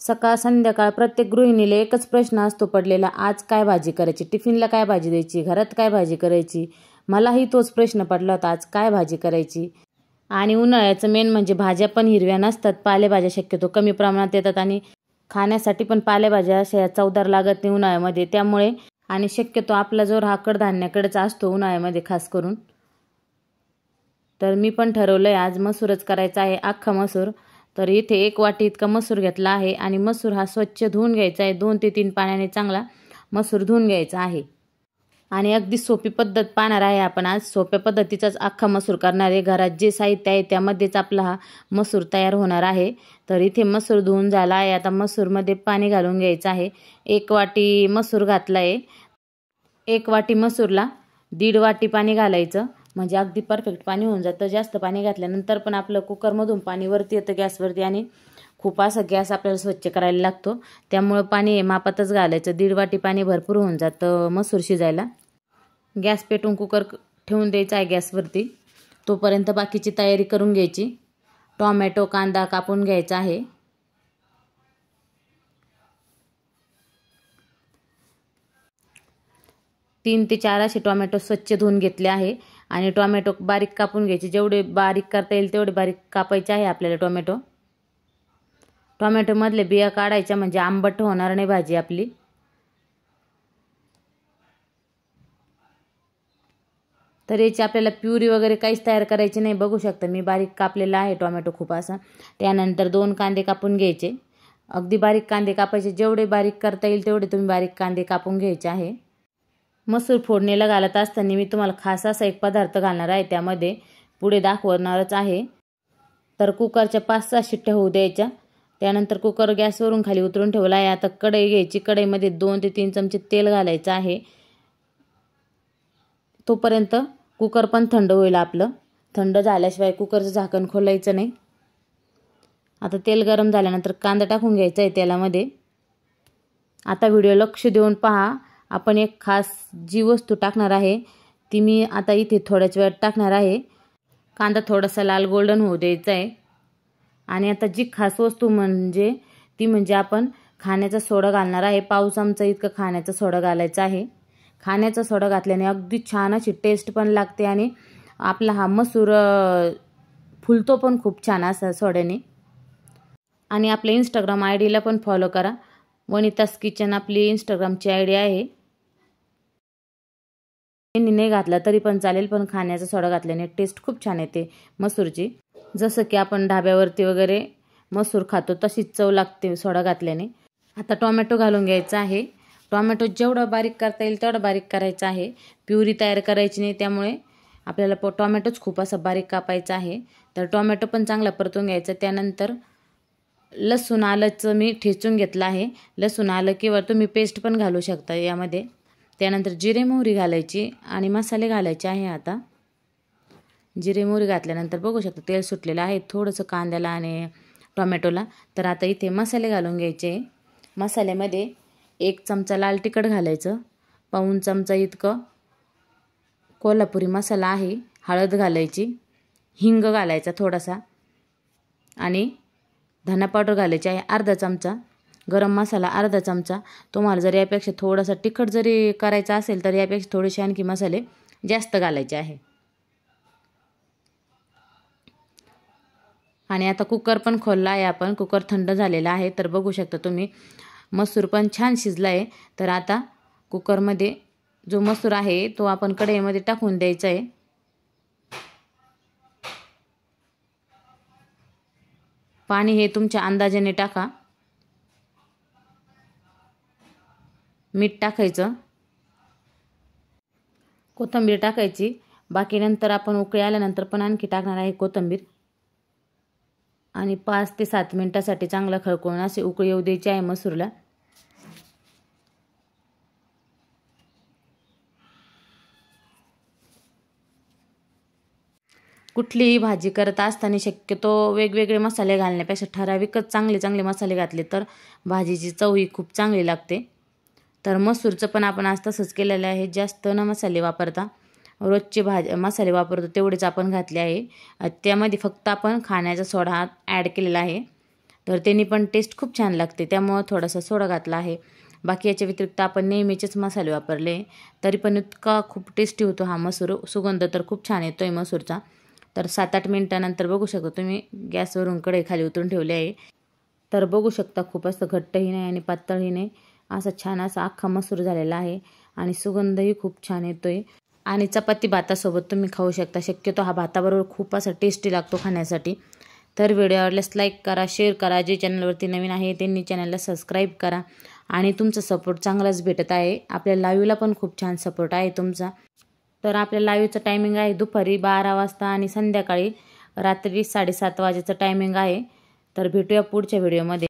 सकाळ संध्याकाळ प्रत्येक गृहिणीला एकच प्रश्न असतो पडलेला, आज काय भाजी करायची, टिफिनला काय भाजी द्यायची, घरात काय भाजी करायची। मलाही तोच प्रश्न पडला होता, आज काय भाजी करायची। आणि उन्हाळ्याचं मेन म्हणजे भाज्या पण हिरव्या नसतात, पालेभाज्या शक्यतो कमी प्रमाणात येतात आणि खाण्यासाठी पण पालेभाज्या अशा चवदार लागत नाही उन्हाळ्यामध्ये। त्यामुळे आणि शक्यतो आपला जोर हा कडधान्याकडेच असतो उन्हाळ्यामध्ये खास करून। तर मी पण ठरवलंय आज मसूरच करायचा आहे, अख्खा मसूर। तर इथे 1 वाटी इतका मसूर घेतला आहे आणि मसूर हा स्वच्छ धुवून घ्यायचा आहे। 2 ते 3 पाण्याने चांगला मसूर धुवून घ्यायचा आहे। आणि अगदी सोपी पद्धत पाहणार आहे आपण आज, सोप्या पद्धतीचाच अख्खा मसूर करणार आहे। घरात जे साहित्य आहे त्यामध्येच आपला हा मसूर तयार होणार आहे। तर इथे मसूर धुवून झाला आहे, आता मसूरमध्ये पाणी घालून घ्यायचं आहे। 1 वाटी मसूर घातला आहे, 1 वाटी मसूरला 1.5 वाटी पाणी घालायचं, म्हणजे अगदी परफेक्ट पाणी होऊन जातं। जास्त पाणी घातल्यानंतर पण आपलं कुकरमधून पाणी वरती येतं गॅसवरती आणि खूप असा गॅस आपल्याला स्वच्छ करायला लागतो। त्यामुळे पाणी मापातच घालायचं, 1.5 वाटी पाणी भरपूर होऊन जातं मसूर शिजायला। गॅस पेटवून कुकर ठेवून द्यायचा आहे गॅसवरती, तोपर्यंत बाकीची तयारी करून घ्यायची। टोमॅटो कांदा कापून घ्यायचा आहे। 3 ते 4 असे टोमॅटो स्वच्छ धुवून घेतले आहे आणि टोमॅटो बारीक कापून घ्यायचे, जेवढे बारीक करता येईल तेवढे बारीक कापायचे आहे आपल्याला टोमॅटो। टोमॅटोमधले बिया काढायच्या म्हणजे आंबट होणार नाही भाजी आपली। तर याची आपल्याला प्युरी वगैरे काहीच तयार करायची नाही, बघू शकता मी बारीक कापलेला आहे टोमॅटो खूप असा। त्यानंतर 2 कांदे कापून घ्यायचे, अगदी बारीक कांदे कापायचे, जेवढे बारीक करता येईल तेवढे तुम्ही बारीक कांदे कापून घ्यायचे आहे। मसूर फोडणीला घालत असताना मी तुम्हाला खास असा एक पदार्थ घालणार आहे, त्यामध्ये पुढे दाखवणारच आहे। तर कुकरच्या 5-6 शिट्ट्या होऊ द्यायच्या, त्यानंतर कुकर गॅसवरून खाली उतरून ठेवला आहे। आता कढई घ्यायची, कढईमध्ये 2 ते 3 चमचे तेल घालायचं आहे। तोपर्यंत कुकर पण थंड होईल आपलं, थंड झाल्याशिवाय कुकरचं झाकण खोलायचं नाही। आता तेल गरम झाल्यानंतर कांदा टाकून घ्यायचा आहे तेलामध्ये। आता व्हिडिओ लक्ष देऊन पहा, आपण एक खास जी वस्तू टाकणार आहे ती मी आता इथे थोड्याच वेळात टाकणार आहे। कांदा थोडासा लाल गोल्डन होऊ द्यायचा आहे। आणि आता जी खास वस्तू म्हणजे आपण खाण्याचा सोडा घालणार आहे। पाव चमचा इतका खाण्याचा सोडा घालायचा आहे। खाण्याचा सोडा घातल्याने अगदी छान अशी टेस्ट पण लागते आणि आपला हा मसूर फुलतो पण खूप छान असा सोड्याने। आणि आपल्या इंस्टाग्राम आयडीला पण फॉलो करा, वनितास किचन आपली इंस्टाग्रामची आयडी आहे। नाही घातला तरी पण चालेल, पण खाण्याचा सोडा घातल्याने टेस्ट खूप छान येते मसूरची। जसं की आपण ढाब्यावरती वगैरे मसूर खातो तशीच चव लागते सोडा घातल्याने। आता टोमॅटो घालून घ्यायचा आहे। टोमॅटो जेवढा बारीक करता येईल तेवढा बारीक करायचा आहे, प्युरी तयार करायची नाही, त्यामुळे आपल्याला टोमॅटोच खूप असा बारीक कापायचा आहे। तर टोमॅटो पण चांगला परतून घ्यायचा। त्यानंतर लसूण आलंचं मी ठेचून घेतलं आहे, लसूण आलं किंवा तुम्ही पेस्ट पण घालू शकता यामध्ये। त्यानंतर जिरे मोहरी घालायची आणि मसाले घालायचे आहे। आता जिरे मोहरी घातल्यानंतर बघू शकता तेल सुटलेलं आहे थोडंसं कांद्याला आणि टोमॅटोला। तर आता इथे मसाले घालून घ्यायचे। मसाल्यामध्ये 1 चमचा लाल तिखट घालायचं, पाऊण चमचा इतकं कोल्हापुरी मसाला आहे, हळद घालायची, हिंग घालायचा थोडासा आणि धना पावडर घालायची आहे अर्धा चमचा, गरम मसाला अर्धा चमचा। तुम्हाला जर यापेक्षा थोडासा तिखट जरी करायचा असेल तर यापेक्षा थोडेसे आणखी मसाले जास्त घालायचे आहे। आणि आता कुकर पण खोलला आहे आपण, कुकर थंड झालेला आहे। तर बघू शकता तुम्ही मसूर पण छान शिजला आहे। तर आता कुकरमध्ये जो मसूर आहे तो आपण कढईमध्ये टाकून द्यायचा आहे। पाणी हे तुमच्या अंदाजाने टाका, मीठ टाकायचं, कोथिंबीर टाकायची, बाकी नंतर आपण उकळी आल्यानंतर पण आणखी टाकणार आहे कोथिंबीर। आणि 5 ते 7 मिनिटासाठी चांगला खळखळून अशी उकळी येऊ द्यायची आहे मसूरला। कुठलीही भाजी करत असताना शक्यतो वेगवेगळे मसाले घालण्यापेक्षा ठराविकच चांगले मसाले घातले तर भाजीची चव ही खूप चांगली लागते। तर मसूरचं पण आपण आज तसंच केलेलं आहे, जास्त न मसाले वापरता रोजचे मसाले वापरतो तेवढेच आपण घातले आहे। त्यामध्ये फक्त आपण खाण्याचा सोडा ॲड केलेला आहे तर त्यांनी पण टेस्ट खूप छान लागते, त्यामुळं थोडासा सोडा घातला आहे. बाकी याच्या व्यतिरिक्त आपण नेहमीचेच मसाले वापरले, तरी पण इतका खूप टेस्टी होतो हा मसूर. सुगंध तर खूप छान येतो आहे मसूरचा. तर 7-8 मिनिटानंतर बघू शकता तुम्ही, गॅसवरून कढई खाली उतरून ठेवली आहे. तर बघू शकता खूप असं घट्टही नाही आणि पातळही नाही, असा छान असा अख्खा मसूर झालेला आहे आणि सुगंधही खूप छान येतोय. आणि चपाती भातासोबत तुम्ही खाऊ शकता. शक्यतो हा भाताबरोबर खूप असा टेस्टी लागतो खाण्यासाठी. तर व्हिडिओ आवडल्यास लाईक करा, शेअर करा. जे चॅनलवरती नवीन आहे त्यांनी चॅनलला सबस्क्राईब करा. आणि तुमचा सपोर्ट चांगलाच भेटत आहे. आपल्या लाईव्हला पण खूप छान सपोर्ट आहे तुमचा. तर आपल्या लाईव्हचं टायमिंग आहे दुपारी 12 वाजता आणि संध्याकाळी रात्री 7:30 वाजेचं टायमिंग आहे. तर भेटूया पुढच्या व्हिडिओमध्ये.